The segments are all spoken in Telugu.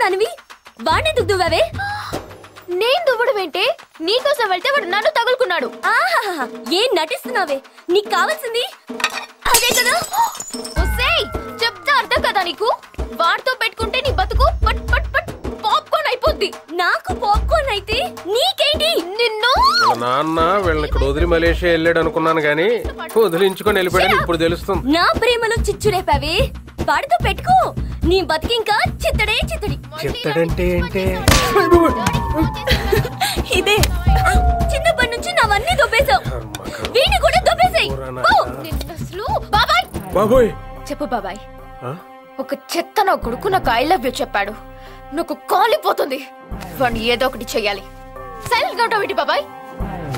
దానివి వాడెందుకు దువ్వావే? నేను దువ్వడం ఏంటే? నీకోసం వెళ్తే వాడు నన్ను తగులుకున్నాడు. ఆహాహా, ఏం నటిస్తున్నావే? నీకు కావాల్సింది అదే కదా. చెప్తా అర్థం కదా నీకు? వాడితో పెట్టుకుంటే నీ బతుకు పట్ పట్ పట్ పాప్కార్న్ అయిపోద్ది. నాకు పాప్కార్న్ అయితే నీకేంటి? నిన్ను నాన్న వీళ్ళని ఇక్కడ వదిలి మలేషియా వెళ్ళాడు అనుకున్నాను గానీ వదిలించుకొని వెళ్ళిపోయాడు ఇప్పుడు తెలుస్తుంది. నా ప్రేమలో చిచ్చు రేపావే. వాడితో పెట్టుకో, నీ బతికింకా చిత్తడే చిత్తడి. చిత్తడంటే ఏంటే? ఇదే చిన్నప్పటి నుంచి నావన్నీ దొబ్బేశావు, వీడిని కూడా దొబ్బేసాయి. బాబోయ్ చెప్పు బాబాయ్. ఒక చెత్త నా కొడుకు నాకు ఐ లవ్ యూ చెప్పాడు. నాకు కాలిపోతుంది. వాడిని ఏదో ఒకటి చెయ్యాలి. సైలెంట్ గా ఉంటావు బాబాయ్.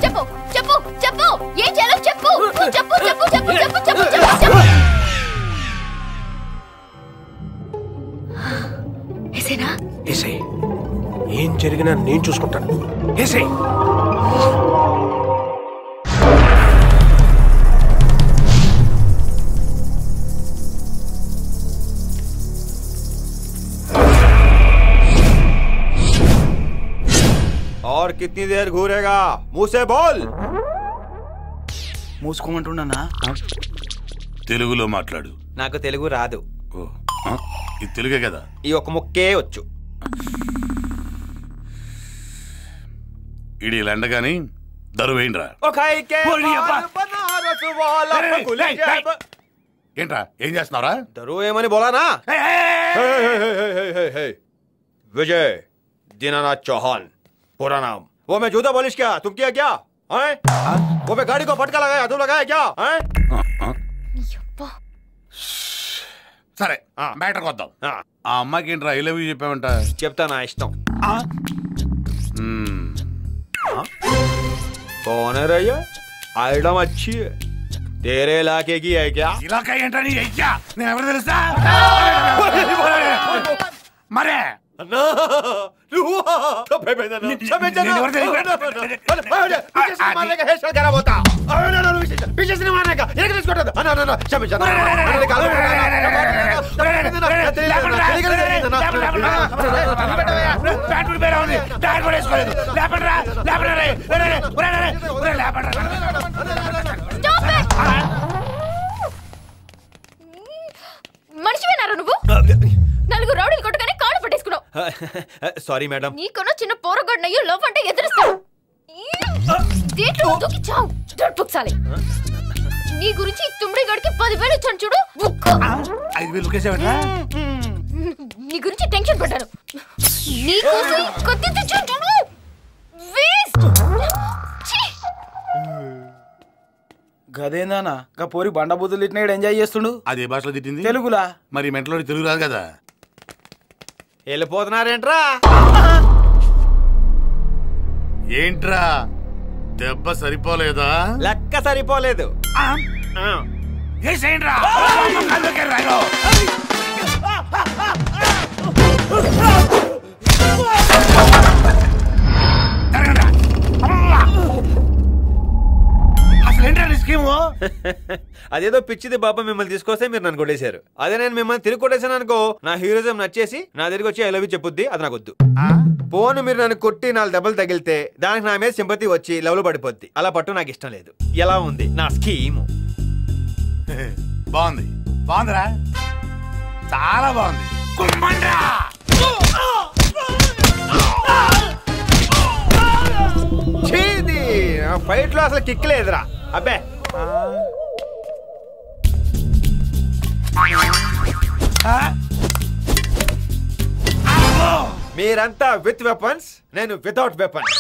చెప్పు చెప్పు చెప్పు, ఏం చేయాలో చెప్పు. చెప్పు చెప్పు చెప్పు చెప్పు చెప్పు చెప్పు. ఏం జరిగినా నేను చూసుకుంటాను. और कितनी देर घूरेगा? मुंह से बोल. మూసుకోమంటున్నానా? తెలుగులో మాట్లాడు. నాకు తెలుగు రాదు. ఇది తెలుగే కదా? ఈ ఒక ముక్కే వచ్చు. ఇడి లండగాని దరువేండ్రా. ఏంట్రా ఏం చేస్తున్నారా? దరువు ఏమని బోలానా? विजय दीनानाथ चौहान पूरा नाम. वो मैं जूता पॉलिश क्या? तुम किया क्या? वो मैं गाड़ी को फटका लगाया, तुम लगाया क्या? సరే మ్యాటర్ వద్దాం. ఆ అమ్మాయికి ఏంట్రా ఐ లవ్ యూ చెప్పావంట? చెప్తా నా ఇష్టం. कौन है रैया? आइटम अच्छी है. तेरे इलाके की है क्या? ఇలాకా ఏంట్రా నీ అయ్యా? నేను ఎవరు తెలుసా? మరే మనిషివేనారా నువ్వు? నలుగురు రౌడీలు కొట్టగానే కాడు పట్టేసుకున్నావు. Sorry madam. నీకన్నా చిన్న పోరగొడ్నయ్యో లవ్ అంటే ఎదురుస్తావు. నీ గురించి తుమ్మిడి గడికి 10,000 ఇచ్చాను చూడు. 5,000 నీ గురించి టెన్షన్ పడ్డాను. నీకోసం కత్తి తెచ్చాను చూడు. వేస్ట్. గదేందానా గా పోరి బండబూతులు తిట్టినాడు ఎంజాయ్ చేస్తుండు. అదే భాషలో తిట్టింది తెలుగులా? మరి మెంటలో తెలుగు రాదు కదా. వెళ్ళిపోతున్నారేంట్రా? ఏంట్రా దెబ్బ సరిపోలేదా? లెక్క సరిపోలేదు. అదేదో పిచ్చిది బాబా మిమ్మల్ని తీసుకొస్తే మీరు నన్ను కొట్టేశారు. అదే నేను మిమ్మల్ని తిరిగి కొట్టేశాను అనుకో, నా హీరోయిజం నచ్చేసి నా దగ్గరికి వచ్చి ఐ లవ్ యూ చెప్పుద్ది. అది నాకు వద్దు. పోను మీరు నన్ను కొట్టి 4 దెబ్బలు తగిలితే దానికి నా మీద సింపతి వచ్చి లవ్ లో పడిపోద్ది. అలా పట్టు నాకు ఇష్టం లేదు. ఎలా ఉంది నా స్కీమ్? బాగుంది. బాగుందిరా, చాలా బాగుంది. ఫైట్ లో అసలు కిక్ లేదురా. అబ్బే మీరంతా విత్ వెపన్స్, నేను వితౌట్ వెపన్స్.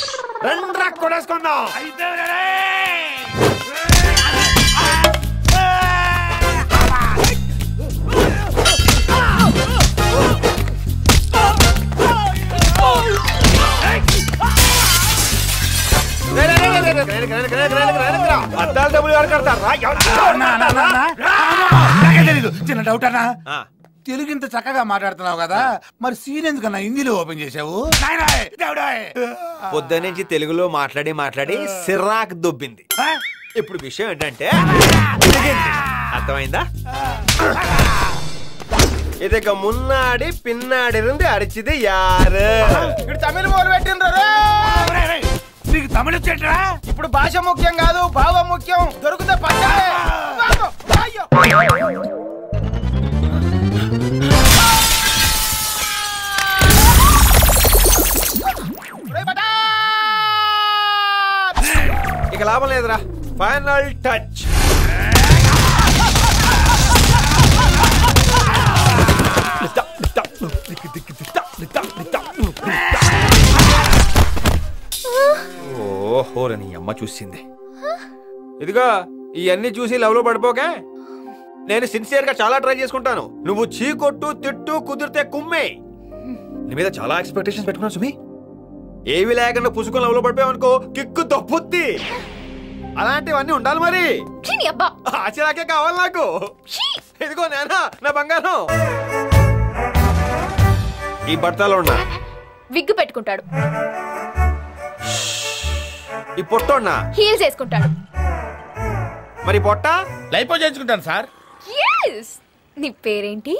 రండ్రా కొడేసుకుందాం. అద్దాలు డబ్బులు ఎవరు కడతారా? తెలీదు. చిన్న డౌట్ అన్నా, తెలుగు ఇంత చక్కగా మాట్లాడుతున్నావు కదా, మరి సీన్ ఎందుకన్నా హిందీలో ఓపెన్ చేసావు? పొద్దు నుంచి తెలుగులో మాట్లాడి మాట్లాడి సిరాక్ దొబ్బింది. ఇప్పుడు విషయం ఏంటంటే అర్థమైందా? இதுக்கு முன்னாடி பின்னாடி இருந்து அடிச்சது யாரு? ఇక్కడ తమిళ మొదలు పెట్టిండ్రు. నీకు తమిళ చెట్రా? ఇప్పుడు భాష ముఖ్యం కాదు, భావం ముఖ్యం. దొరికితే పట్టాలే. అయ్యో ఇక లాభం లేదురా. Final touch. ఓహో నీ అమ్మ చూసింది. ఇదిగో ఇవన్నీ చూసి లవ్ లో పడిపోకే. నేను సిన్సియర్ గా చాలా ట్రై చేసుకుంటాను. నువ్వు చీకొట్టు తిట్టు కుదిరితే కుమ్మే. నీ మీద చాలా ఎక్స్పెక్టేషన్స్ పెట్టుకున్నాను సుమి. ఏవి లేకుండా పుసుకొని లవ్ లో పడిపోయావనుకో కిక్కు తప్పుద్ది. అలాంటివన్నీ ఉండాలి మరి. ఆచరాకే కావాలి నాకు. ఇదిగో నేనా నా బంగారం. ఈ బట్టలో ఉన్నా విగ్గు పెట్టుకుంటాడు. ఈ పొట్టోన్నా హీల్స్ వేసుకుంటాడు. మరి పొట్ట లైపో చేయించుకుంటాను సార్. నీ పేరేంటి?